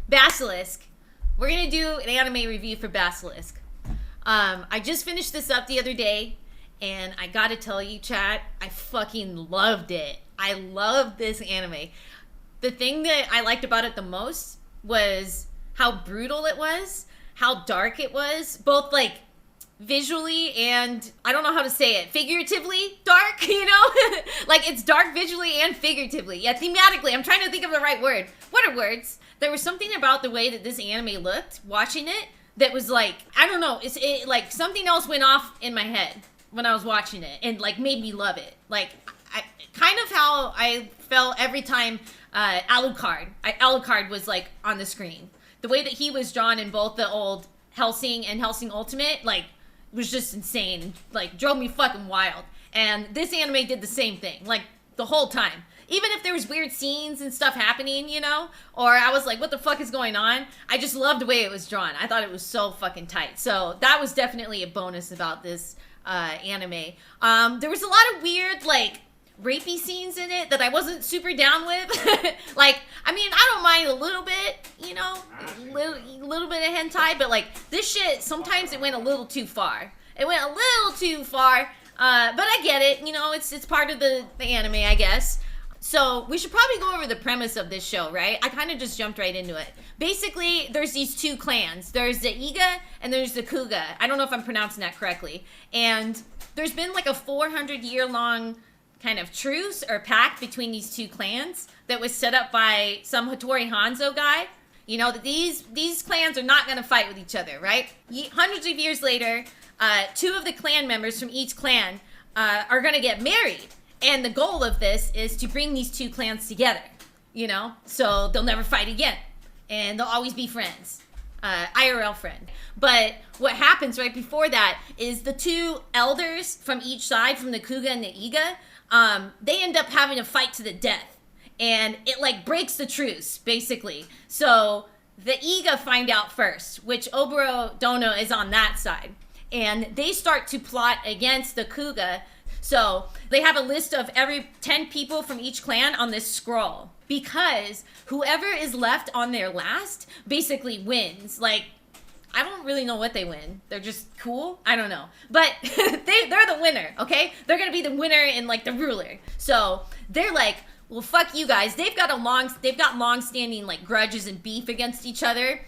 Basilisk. We're gonna do an anime review for Basilisk. I just finished this up the other day, and I gotta tell you, chat, I fucking loved it. I loved this anime. The thing that I liked about it the most was how brutal it was, how dark it was, both like visually and I don't know how to say it, figuratively dark, you know? Like it's dark visually and figuratively. Yeah, thematically, I'm trying to think of the right word. What are words? There was something about the way that this anime looked, watching it, that was like, I don't know, it like something else went off in my head when I was watching it and like made me love it. Like kind of how I felt every time Alucard was like on the screen. The way that he was drawn in both the old Hellsing and Hellsing Ultimate, like, was just insane. Like, drove me fucking wild. And this anime did the same thing, like, the whole time. Even if there was weird scenes and stuff happening, you know, or I was like, what the fuck is going on? I just loved the way it was drawn. I thought it was so fucking tight. So that was definitely a bonus about this anime. There was a lot of weird, like, rapey scenes in it that I wasn't super down with. Like, I mean, I don't mind a little bit, you know, little bit of hentai, but like this shit, sometimes it went a little too far. It went a little too far, but I get it, you know, it's part of the anime, I guess. So we should probably go over the premise of this show, right? I kind of just jumped right into it. Basically, there's these two clans. There's the Iga and there's the Kuga. I don't know if I'm pronouncing that correctly. And there's been like a 400-year-long kind of truce or pact between these two clans that was set up by some Hattori Hanzo guy. You know, that these clans are not going to fight with each other, right? Hundreds of years later, two of the clan members from each clan are going to get married. And the goal of this is to bring these two clans together, you know? So they'll never fight again. And they'll always be friends. IRL friend. But what happens right before that is the two elders from each side, from the Kuga and the Iga, they end up having a fight to the death. And it like breaks the truce, basically. So the Iga find out first, which Oboro Dono is on that side. And they start to plot against the Kuga. So they have a list of every 10 people from each clan on this scroll. Because whoever is left on their last basically wins. Like, I don't really know what they win. They're just cool? I don't know. But they're the winner, okay? They're gonna be the winner and like the ruler. So they're like, well, fuck you guys. They've got long-standing like grudges and beef against each other,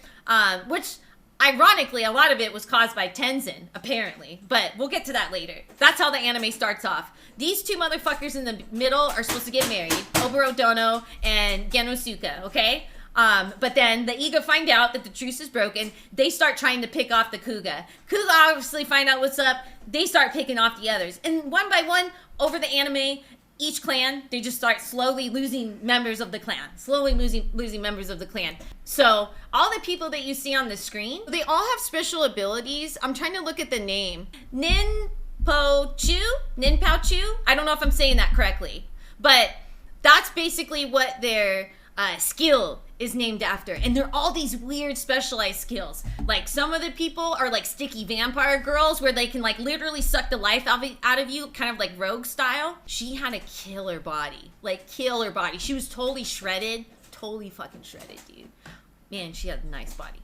which ironically a lot of it was caused by Tenzin, apparently. But we'll get to that later. That's how the anime starts off. These two motherfuckers in the middle are supposed to get married, Oboro Dono and Genosuke, okay? But then the Iga find out that the truce is broken. They start trying to pick off the Kuga. Kuga obviously find out what's up. They start picking off the others. And one by one, over the anime, each clan, they just start slowly losing members of the clan. Slowly losing members of the clan. So all the people that you see on the screen, they all have special abilities. I'm trying to look at the name. Ninpao Chu? I don't know if I'm saying that correctly. But that's basically what their skill is named after. And they're all these weird specialized skills. Like some of the people are like sticky vampire girls where they can like literally suck the life out of you, kind of like Rogue style. She had a killer body. Like killer body. She was totally shredded. Totally fucking shredded, dude. Man, she had a nice body.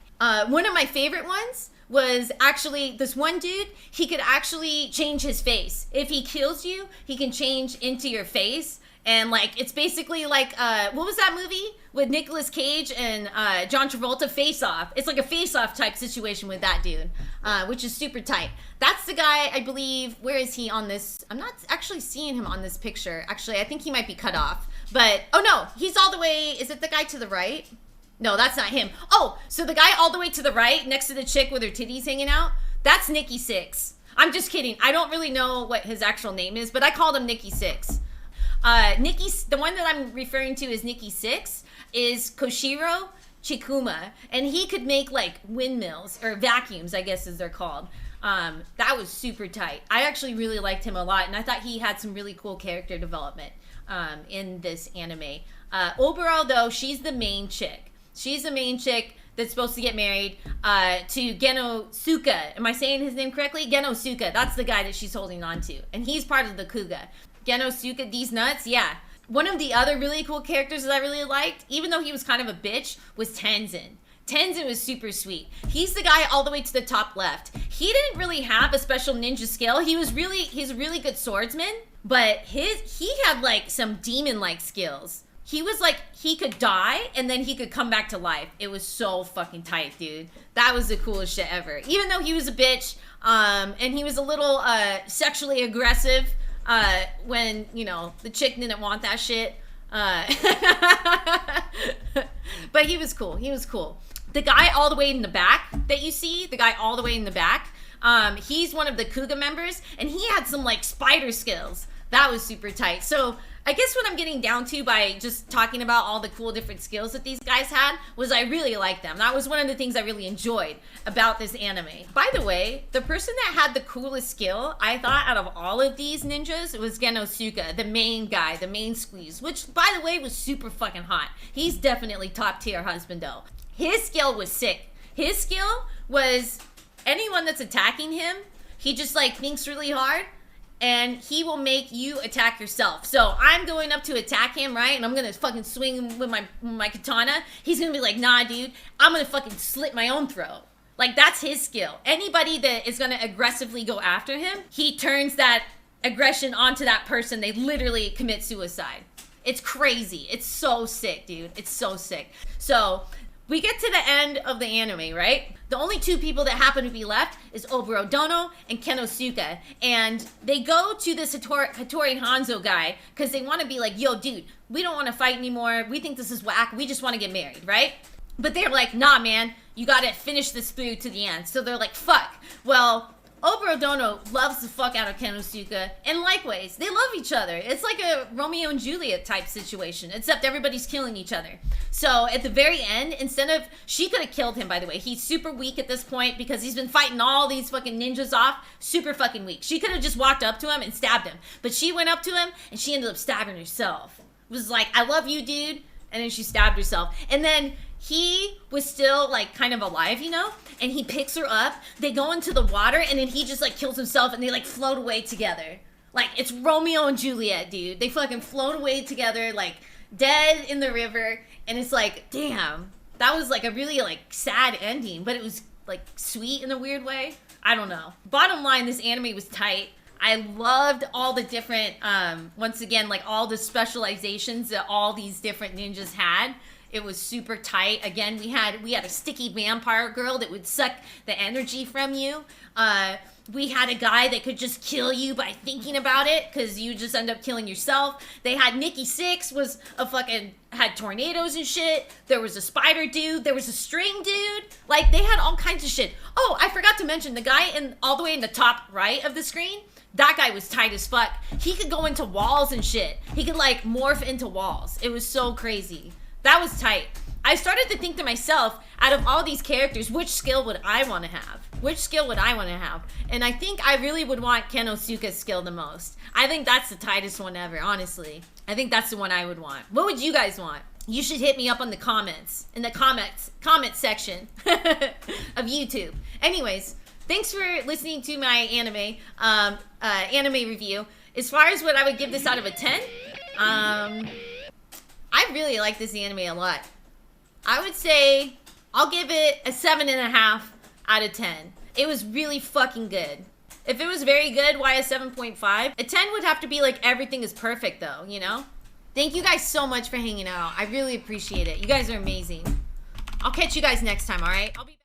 One of my favorite ones was actually this one dude. He could actually change his face. If he kills you, he can change into your face. And like, it's basically like, what was that movie with Nicolas Cage and John Travolta, Face Off? It's like a Face Off type situation with that dude, which is super tight. That's the guy, I believe. Where is he on this? I'm not actually seeing him on this picture. Actually, I think he might be cut off. But, oh no, he's all the way, is it the guy to the right? No, that's not him. Oh, so the guy all the way to the right, next to the chick with her titties hanging out, that's Nikki Six. I'm just kidding. I don't really know what his actual name is, but I called him Nikki Six. The one that I'm referring to as Nikki Six is Koshiro Chikuma, and he could make like windmills or vacuums, I guess as they're called. That was super tight. I actually really liked him a lot, and I thought he had some really cool character development in this anime. Oboro, though, she's the main chick. She's the main chick that's supposed to get married to Genosuke. Am I saying his name correctly? Genosuke. That's the guy that she's holding on to, and he's part of the Kuga. Genosuke, these nuts, yeah. One of the other really cool characters that I really liked, even though he was kind of a bitch, was Tenzin. Tenzin was super sweet. He's the guy all the way to the top left. He didn't really have a special ninja skill. He's a really good swordsman, but he had like some demon-like skills. He was like, he could die and then he could come back to life. It was so fucking tight, dude. That was the coolest shit ever. Even though he was a bitch, and he was a little sexually aggressive when, you know, the chick didn't want that shit. But he was cool. He was cool. The guy all the way in the back that you see, he's one of the Kuga members, and he had some like spider skills. That was super tight. So I guess what I'm getting down to by just talking about all the cool different skills that these guys had was I really liked them. That was one of the things I really enjoyed about this anime. By the way, the person that had the coolest skill, I thought, out of all of these ninjas was Genosuke, the main guy, the main squeeze, which, by the way, was super fucking hot. He's definitely top tier husbando. His skill was sick. His skill was anyone that's attacking him, he just like thinks really hard, and he will make you attack yourself. So I'm going up to attack him, right? And I'm gonna fucking swing with my katana. He's gonna be like, nah, dude, I'm gonna fucking slit my own throat. Like, that's his skill. Anybody that is gonna aggressively go after him, he turns that aggression onto that person. They literally commit suicide. It's crazy. It's so sick, dude. It's so sick. So we get to the end of the anime, right? The only two people that happen to be left is Oboro Dono and Kenosuke. And they go to this Hattori Hanzo guy because they want to be like, yo, dude, we don't want to fight anymore. We think this is whack. We just want to get married, right? But they're like, nah, man, you got to finish this through to the end. So they're like, fuck. Well, Oboro Dono loves the fuck out of Kenosuke, and likewise, they love each other. It's like a Romeo and Juliet type situation, except everybody's killing each other. So at the very end, instead of, she could have killed him, by the way. He's super weak at this point because he's been fighting all these fucking ninjas off. Super fucking weak. She could have just walked up to him and stabbed him. But she went up to him and she ended up stabbing herself. It was like, I love you, dude. And then she stabbed herself. And then he was still like kind of alive, you know, and he picks her up, they go into the water, and then he just like kills himself, and they like float away together. Like, it's Romeo and Juliet, dude. They fucking float away together, like dead in the river. And it's like, damn, that was like a really like sad ending, but it was like sweet in a weird way. I don't know. Bottom line, this anime was tight. I loved all the different once again, like all the specializations that all these different ninjas had. It was super tight. Again, we had a sticky vampire girl that would suck the energy from you. We had a guy that could just kill you by thinking about it, because you just end up killing yourself. They had Nikki Six had tornadoes and shit. There was a spider dude. There was a string dude. Like, they had all kinds of shit. Oh, I forgot to mention the guy all the way in the top right of the screen. That guy was tight as fuck. He could go into walls and shit. He could like morph into walls. It was so crazy. That was tight. I started to think to myself, out of all these characters, which skill would I want to have? Which skill would I want to have? And I think I really would want Kenosuke's skill the most. I think that's the tightest one ever, honestly. I think that's the one I would want. What would you guys want? You should hit me up on the comments, in the comment section of YouTube. Anyways, thanks for listening to my anime review. As far as what I would give this out of a 10, I really like this anime a lot. I would say I'll give it a 7.5 out of 10. It was really fucking good. If it was very good, why a 7.5? A 10 would have to be like everything is perfect though, you know? Thank you guys so much for hanging out. I really appreciate it. You guys are amazing. I'll catch you guys next time, all right? I'll be